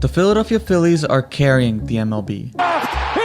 The Philadelphia Phillies are carrying the MLB. I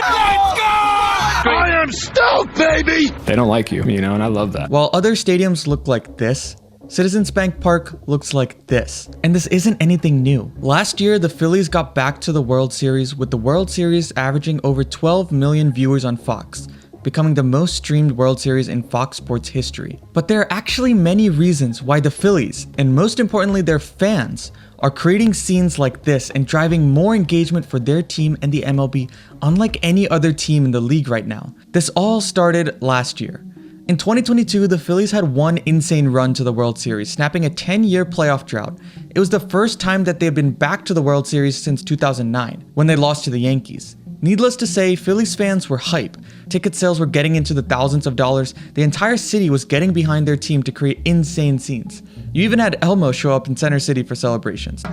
am stoked, baby! They don't like you, and I love that. While other stadiums look like this, Citizens Bank Park looks like this. And this isn't anything new. Last year, the Phillies got back to the World Series, with the World Series averaging over 12 million viewers on Fox, becoming the most streamed World Series in Fox Sports history. But there are actually many reasons why the Phillies, and most importantly their fans, are creating scenes like this and driving more engagement for their team and the MLB unlike any other team in the league right now. This all started last year. In 2022, the Phillies had one insane run to the World Series, snapping a 10-year playoff drought. It was the first time that they had been back to the World Series since 2009, when they lost to the Yankees. Needless to say, Phillies fans were hype. Ticket sales were getting into the thousands of dollars. The entire city was getting behind their team to create insane scenes. You even had Elmo show up in Center City for celebrations.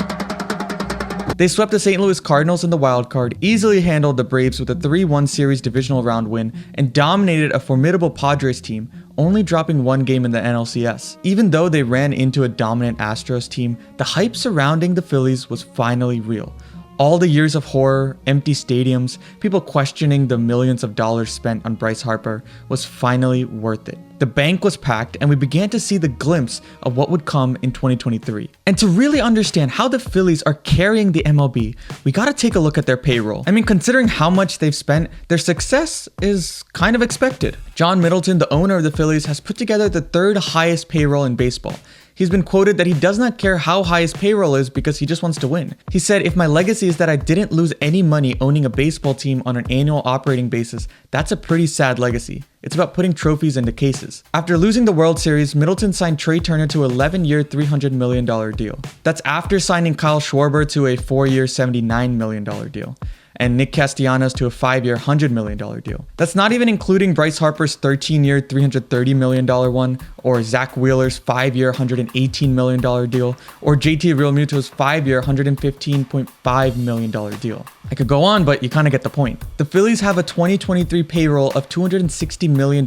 They swept the St. Louis Cardinals in the wild card, easily handled the Braves with a 3-1 series divisional round win, and dominated a formidable Padres team, only dropping one game in the NLCS. Even though they ran into a dominant Astros team, the hype surrounding the Phillies was finally real. All the years of horror, empty stadiums, people questioning the millions of dollars spent on Bryce Harper was finally worth it. The bank was packed and we began to see the glimpse of what would come in 2023. And to really understand how the Phillies are carrying the MLB, we gotta take a look at their payroll. I mean, considering how much they've spent, their success is kind of expected. John Middleton, the owner of the Phillies, has put together the third highest payroll in baseball. He's been quoted that he does not care how high his payroll is because he just wants to win. He said, "If my legacy is that I didn't lose any money owning a baseball team on an annual operating basis, that's a pretty sad legacy. It's about putting trophies into cases." After losing the World Series, Middleton signed Trey Turner to an 11-year, $300 million deal. That's after signing Kyle Schwarber to a 4-year, $79 million deal. And Nick Castellanos to a 5-year, $100 million deal. That's not even including Bryce Harper's 13-year, $330 million one, or Zach Wheeler's 5-year, $118 million deal, or JT Realmuto's 5-year, $115.5 million deal. I could go on, but you kind of get the point. The Phillies have a 2023 payroll of $260 million,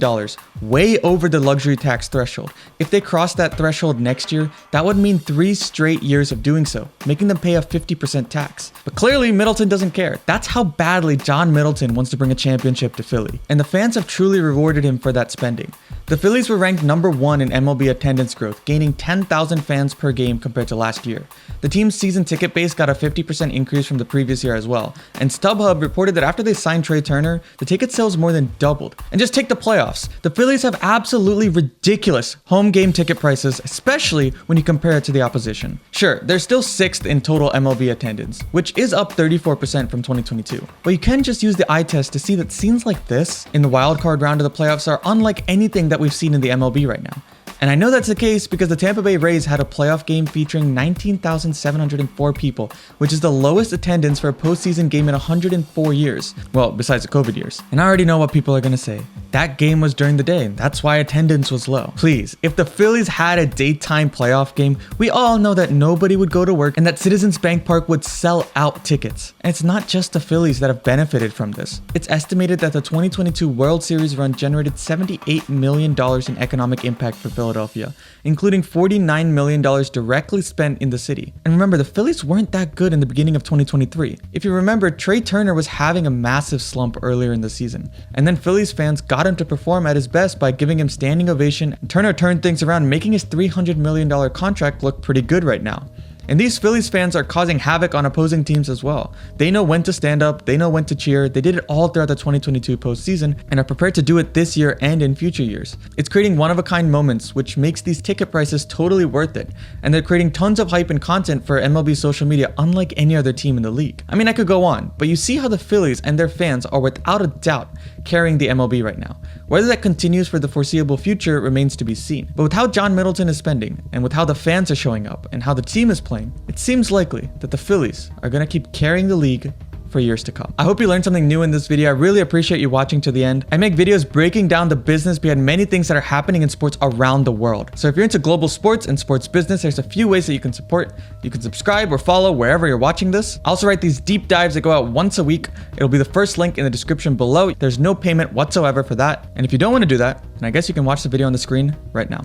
way over the luxury tax threshold. If they cross that threshold next year, that would mean 3 straight years of doing so, making them pay a 50% tax. But clearly, Middleton doesn't care. That's how badly John Middleton wants to bring a championship to Philly. And the fans have truly rewarded him for that spending. The Phillies were ranked number 1 in MLB attendance growth, gaining 10,000 fans per game compared to last year. The team's season ticket base got a 50% increase from the previous year as well. And StubHub reported that after they signed Trey Turner, the ticket sales more than doubled. And just take the playoffs. The Phillies have absolutely ridiculous home game ticket prices, especially when you compare it to the opposition. Sure, they're still 6th in total MLB attendance, which is up 34% from 2022. But you can just use the eye test to see that scenes like this in the wildcard round of the playoffs are unlike anything that we've seen in the MLB right now. And I know that's the case because the Tampa Bay Rays had a playoff game featuring 19,704 people, which is the lowest attendance for a postseason game in 104 years. Well, besides the COVID years. And I already know what people are gonna say. That game was during the day, and that's why attendance was low. Please, if the Phillies had a daytime playoff game, we all know that nobody would go to work and that Citizens Bank Park would sell out tickets. And it's not just the Phillies that have benefited from this. It's estimated that the 2022 World Series run generated $78 million in economic impact for Philadelphia, including $49 million directly spent in the city. And remember, the Phillies weren't that good in the beginning of 2023. If you remember, Trey Turner was having a massive slump earlier in the season, and then Phillies fans got him to perform at his best by giving him standing ovation, and Turner turned things around, making his $300 million contract look pretty good right now. And these Phillies fans are causing havoc on opposing teams as well. They know when to stand up, they know when to cheer, they did it all throughout the 2022 postseason and are prepared to do it this year and in future years. It's creating one-of-a-kind moments, which makes these ticket prices totally worth it. And they're creating tons of hype and content for MLB social media unlike any other team in the league. I mean, I could go on, but you see how the Phillies and their fans are without a doubt carrying the MLB right now. Whether that continues for the foreseeable future remains to be seen. But with how John Middleton is spending, and with how the fans are showing up, and how the team is playing, it seems likely that the Phillies are going to keep carrying the league for years to come. I hope you learned something new in this video. I really appreciate you watching to the end. I make videos breaking down the business behind many things that are happening in sports around the world. So if you're into global sports and sports business, there's a few ways that you can support. You can subscribe or follow wherever you're watching this. I also write these deep dives that go out once a week. It'll be the first link in the description below. There's no payment whatsoever for that. And if you don't want to do that, then I guess you can watch the video on the screen right now.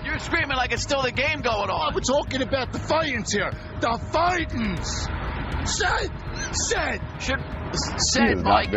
You're screaming like it's still the game going on. We're talking about the fightings here. The fightings. Said. Said, Mike.